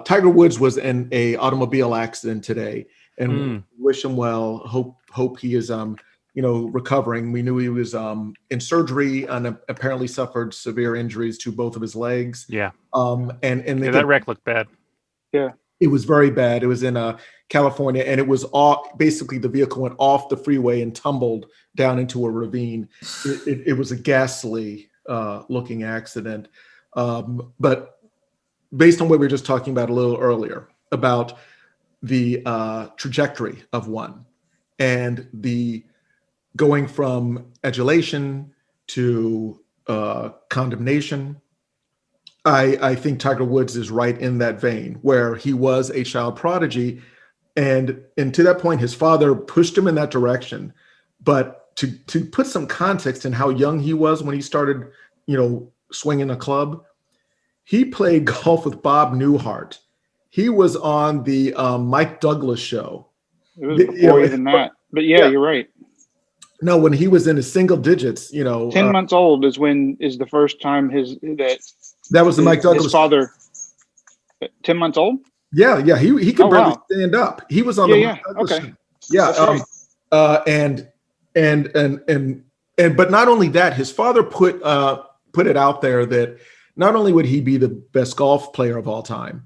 Tiger Woods was in a automobile accident today, and wish him well. Hope he is recovering. We knew he was in surgery and apparently suffered severe injuries to both of his legs. Yeah. And that wreck looked bad. Yeah. It was very bad. It was in California, and it was basically the vehicle went off the freeway and tumbled down into a ravine. It was a ghastly looking accident. But based on what we were just talking about a little earlier about the trajectory of one and the going from adulation to condemnation, I think Tiger Woods is right in that vein where he was a child prodigy. And to that point, his father pushed him in that direction. But to put some context in how young he was when he started, swinging a club, he played golf with Bob Newhart. He was on the Mike Douglas show. It was before even that. But yeah, you're right. No, when he was in his single digits, 10 months old is the first time that was the Mike Douglas. His father, 10 months old? Yeah. He could barely stand up. He was on the Mike Douglas show. Yeah. But not only that, his father put it out there that not only would he be the best golf player of all time,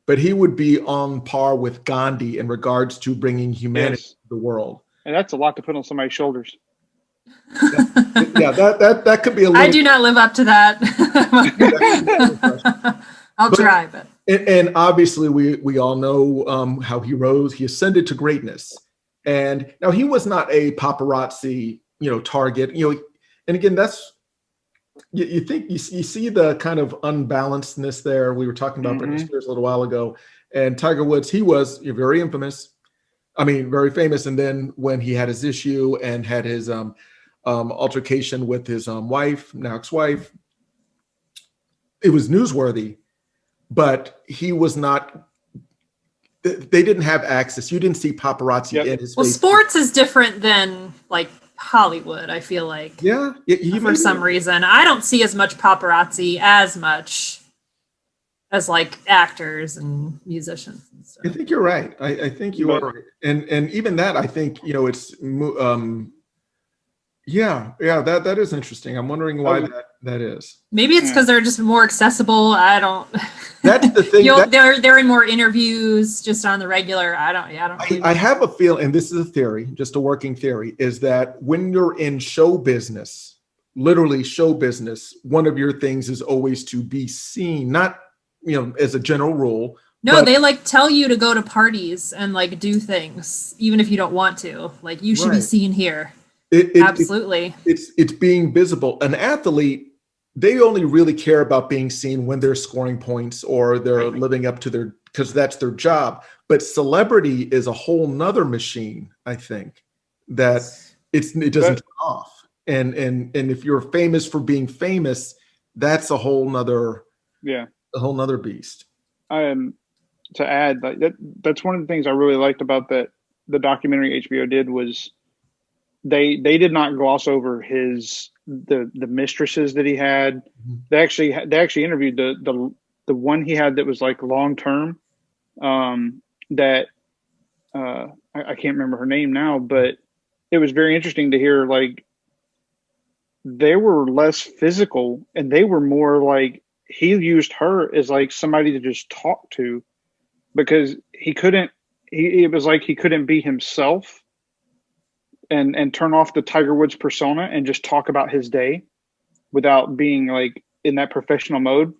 but he would be on par with Gandhi in regards to bringing humanity to the world. And that's a lot to put on somebody's shoulders. Yeah, that could be a little. I do not live up to that. I'll try, but. And obviously, we all know how he rose. He ascended to greatness. And now he was not a paparazzi, target. And again, that's. You think you see the kind of unbalancedness there. We were talking about Britney Spears a little while ago, and Tiger Woods. He was very infamous. I mean, very famous. And then when he had his issue and had his altercation with his wife, now ex-wife, it was newsworthy. But he was not. They didn't have access. You didn't see paparazzi in his face. Well, sports is different than like Hollywood, I feel like. Yeah. For some reason. I don't see as much paparazzi as much as like actors and musicians and stuff. I think you're right. I think you are right. And even that, I think, it's that is interesting. I'm wondering why that is. Maybe it's because they're just more accessible. I don't. That's the thing. They're in more interviews just on the regular. I don't. I have a feeling, and this is a theory, just a working theory, is that when you're in show business, literally show business, one of your things is always to be seen, not as a general rule. No, they tell you to go to parties and do things, even if you don't want to. Like you should be seen here. Absolutely. It's being visible. An athlete, they only really care about being seen when they're scoring points or they're living up to because that's their job. But celebrity is a whole nother machine, I think, that it doesn't turn off. And if you're famous for being famous, that's a whole nother beast. To add, that's one of the things I really liked about the documentary HBO did was they did not gloss over the mistresses that he had. They actually interviewed the one he had that was long term. That I can't remember her name now, but it was very interesting to hear they were less physical and they were more he used her as somebody to just talk to because it was he couldn't be himself and turn off the Tiger Woods persona and just talk about his day without being in that professional mode.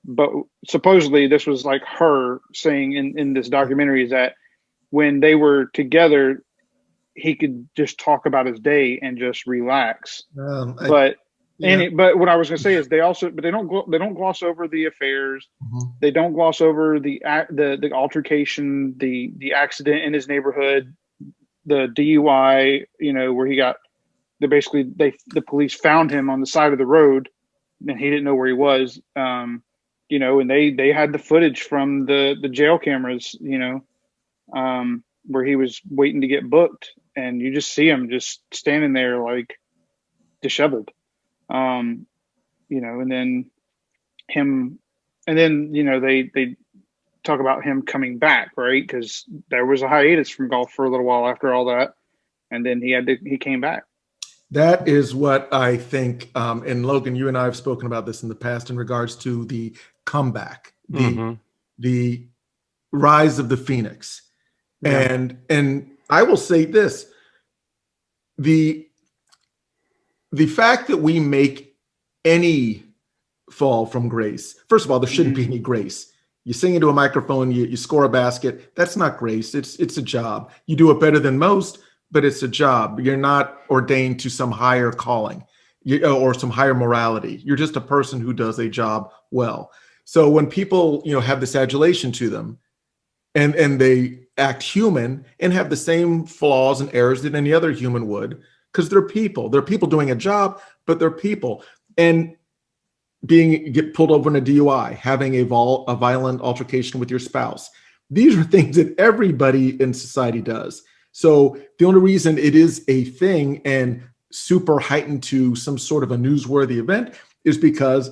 But supposedly this was her saying in this documentary is that when they were together, he could just talk about his day and just relax. Yeah. But what I was going to say is but they don't gloss over the affairs. Mhm. They don't gloss over the altercation, the accident in his neighborhood, the DUI. Where the police found him on the side of the road, and he didn't know where he was. And they had the footage from the jail cameras. Where he was waiting to get booked, and you just see him just standing there like disheveled. And then him, and then they talk about him coming back, right? Because there was a hiatus from golf for a little while after all that, and then he came back. That is what I think. And Logan, you and I have spoken about this in the past in regards to the comeback, the rise of the Phoenix. Yeah. And I will say this, the fact that we make any fall from grace, first of all, there shouldn't be any grace. You sing into a microphone, you score a basket. That's not grace. It's a job. You do it better than most, but it's a job. You're not ordained to some higher calling or some higher morality. You're just a person who does a job well. So when people, have this adulation to them, and they act human and have the same flaws and errors that any other human would, because they're people. They're people doing a job, but they're people. And get pulled over in a DUI, having a violent altercation with your spouse. These are things that everybody in society does. So the only reason it is a thing and super heightened to some sort of a newsworthy event is because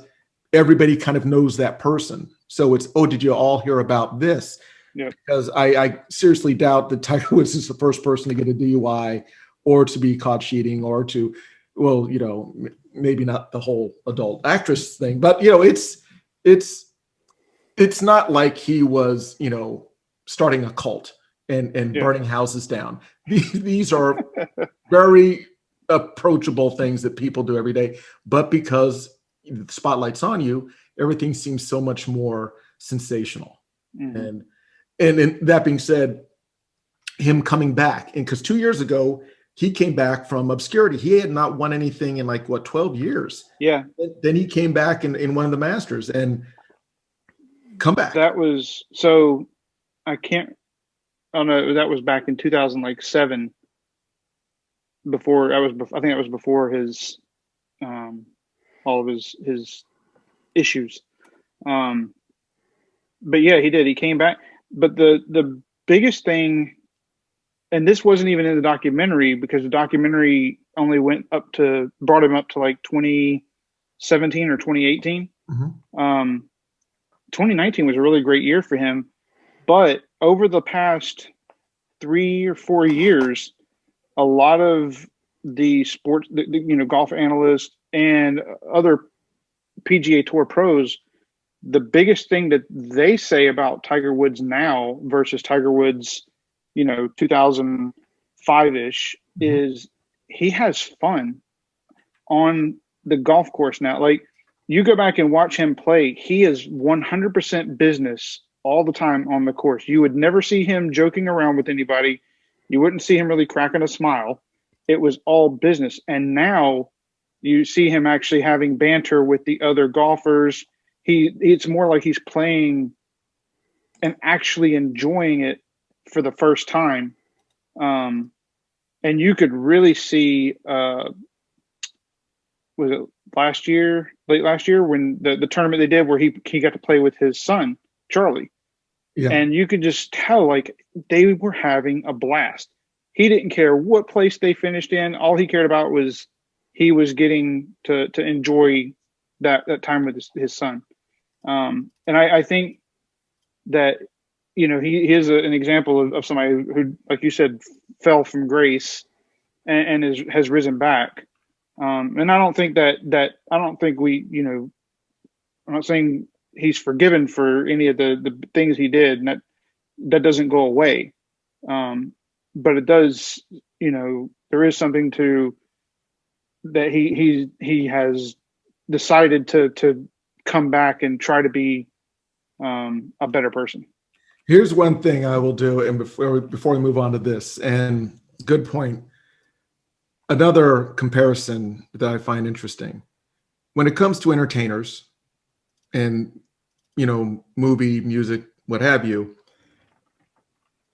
everybody kind of knows that person. So it's, oh, did you all hear about this? Yeah. Because I seriously doubt that Tiger Woods is the first person to get a DUI or to be caught cheating or to, well, maybe not the whole adult actress thing, but it's not like he was, starting a cult and burning houses down. These are very approachable things that people do every day, but because the spotlight's on you, everything seems so much more sensational. And that being said, him coming back, and because 2 years ago he came back from obscurity, he had not won anything in 12 years. Yeah. Then he came back in one of the Masters and come back. That was so. I can't. Oh no, that was back in 2007. Before I think that was before his, all of his issues. But yeah, he did. He came back. But the biggest thing, and this wasn't even in the documentary because the documentary only brought him up to 2017 or 2018. 2019 was a really great year for him, but over the past 3 or 4 years, a lot of the sports, golf analysts and other PGA Tour pros, the biggest thing that they say about Tiger Woods now versus Tiger Woods, 2005-ish, is he has fun on the golf course now. You go back and watch him play, he is 100% business all the time on the course. You would never see him joking around with anybody. You wouldn't see him really cracking a smile. It was all business. And now you see him actually having banter with the other golfers. It's more like he's playing and actually enjoying it for the first time. And you could really see, was it late last year when the tournament they did where he got to play with his son, Charlie. Yeah. And you could just tell they were having a blast. He didn't care what place they finished in. All he cared about was he was getting to enjoy that time with his son. And I think that, he is an example of somebody who, like you said, fell from grace and has risen back. And I don't think I don't think we, I'm not saying he's forgiven for any of the things he did, and that doesn't go away. But it does, there is something to that he has decided to come back and try to be a better person. Here's one thing I will do, and before we move on to this, and good point. Another comparison that I find interesting. when it comes to entertainers and, movie, music, what have you,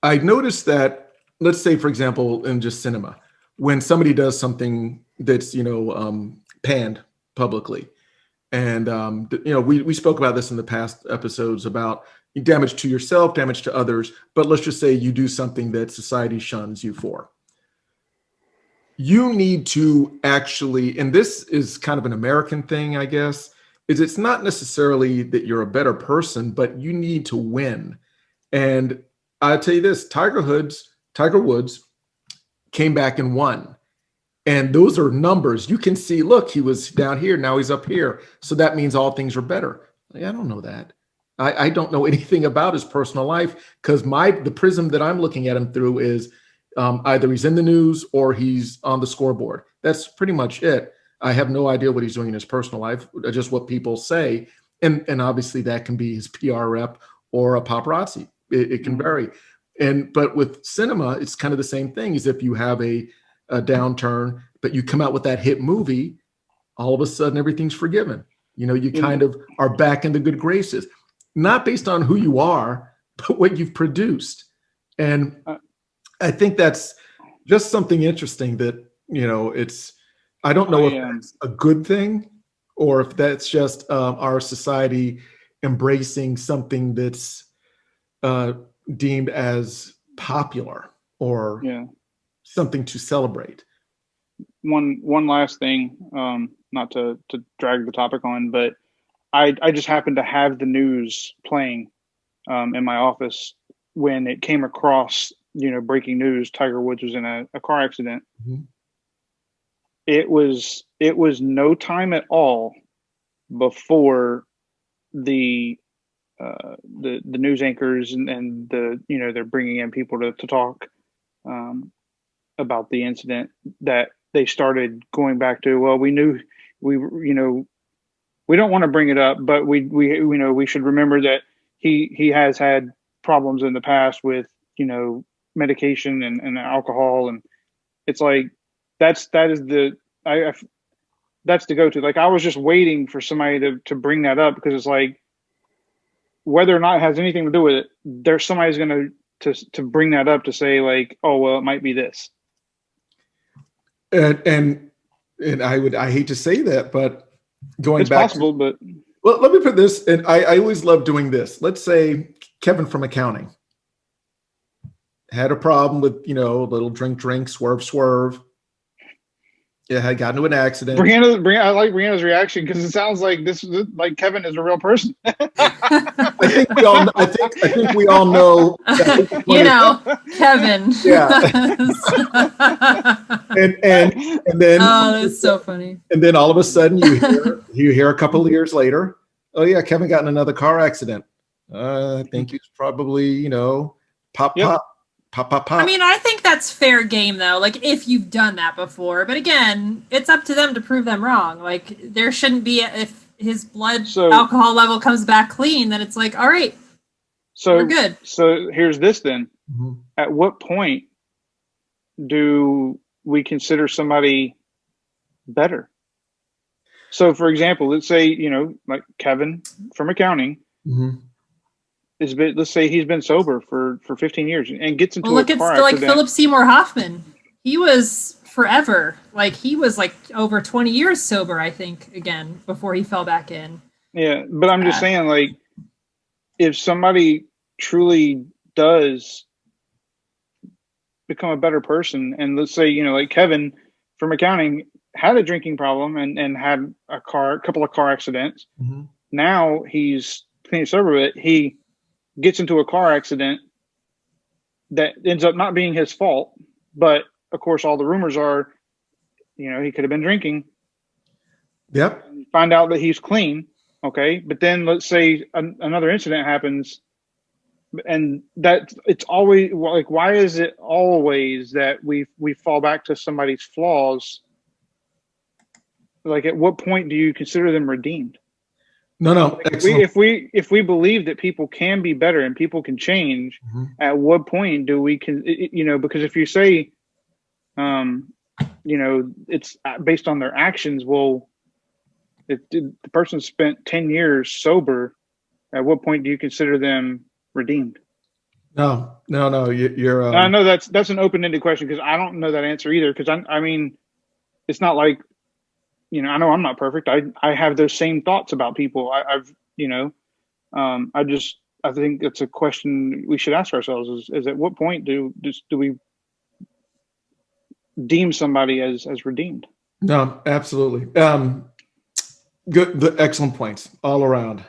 I noticed that, let's say, for example, in just cinema, when somebody does something that's, panned publicly, and, we spoke about this in the past episodes about damage to yourself, damage to others, but let's just say you do something that society shuns you for. You need to actually, and this is kind of an American thing, I guess, is it's not necessarily that you're a better person, but you need to win. And I'll tell you this, Tiger Woods came back and won. And those are numbers. You can see, look, he was down here, now he's up here. So that means all things are better. Like, I don't know that. I don't know anything about his personal life, because the prism that I'm looking at him through is either he's in the news or he's on the scoreboard. That's pretty much it. I have no idea what he's doing in his personal life, just what people say. And obviously that can be his PR rep or a paparazzi. It can vary. But with cinema, it's kind of the same thing. As if you have a downturn, but you come out with that hit movie, all of a sudden everything's forgiven. You kind of are back in the good graces, not based on who you are, but what you've produced. And I think that's just something interesting that, I don't know if that's a good thing or if that's just our society embracing something that's deemed as popular or something to celebrate. One last thing, not to drag the topic on, but I just happened to have the news playing in my office when it came across, breaking news, Tiger Woods was in a car accident. Mm-hmm. It was no time at all before the news anchors and they're bringing in people to talk about the incident, that they started going back to, well, we knew we don't want to bring it up, but we should remember that he has had problems in the past with medication and alcohol, and it's like that's the go-to. Like, I was just waiting for somebody to bring that up, because it's like, whether or not it has anything to do with it, there's somebody's going to bring that up to say, like, oh, well, it might be this. And I hate to say that, but it's back possible, but well, let me put this, and I always love doing this. Let's say Kevin from accounting had a problem with, a little drink, swerve. Yeah, had gotten into an accident. I like Brianna's reaction, because it sounds like like Kevin is a real person. I think we all know. Kevin. Yeah. and then. Oh, that's so funny. And then all of a sudden you hear a couple of years later, oh yeah, Kevin got in another car accident. I think he's probably, pop. I mean, I think that's fair game, though. Like, if you've done that before, but again, it's up to them to prove them wrong. Like, there shouldn't be, if his blood alcohol level comes back clean, then it's like, all right, we're good. So here's this then. Mm-hmm. At what point do we consider somebody better? So, for example, let's say, like Kevin from accounting. Mm-hmm. Let's say he's been sober for 15 years and gets into a car accident. Look at like Philip Seymour Hoffman. He was forever. Like, he was like over 20 years sober, I think, again, before he fell back in. Yeah, but I'm just saying, like, if somebody truly does become a better person, and let's say, like Kevin from accounting had a drinking problem and had a couple of car accidents. Mm-hmm. Now he's clean sober, but he gets into a car accident that ends up not being his fault. But of course, all the rumors are, he could have been drinking. Yep. Find out that he's clean. Okay. But then let's say another incident happens, and that it's always like, why is it always that we fall back to somebody's flaws? Like, at what point do you consider them redeemed? No. If we believe that people can be better and people can change, mm-hmm. At what point do we because if you say, it's based on their actions, well, If the person spent 10 years sober, at what point do you consider them redeemed? No. You're. I know that's an open-ended question because I don't know that answer either. Because I mean, it's not like, I know I'm not perfect. I have those same thoughts about people. I think it's a question we should ask ourselves: is at what point do we deem somebody as redeemed? No, absolutely. Good, excellent points all around.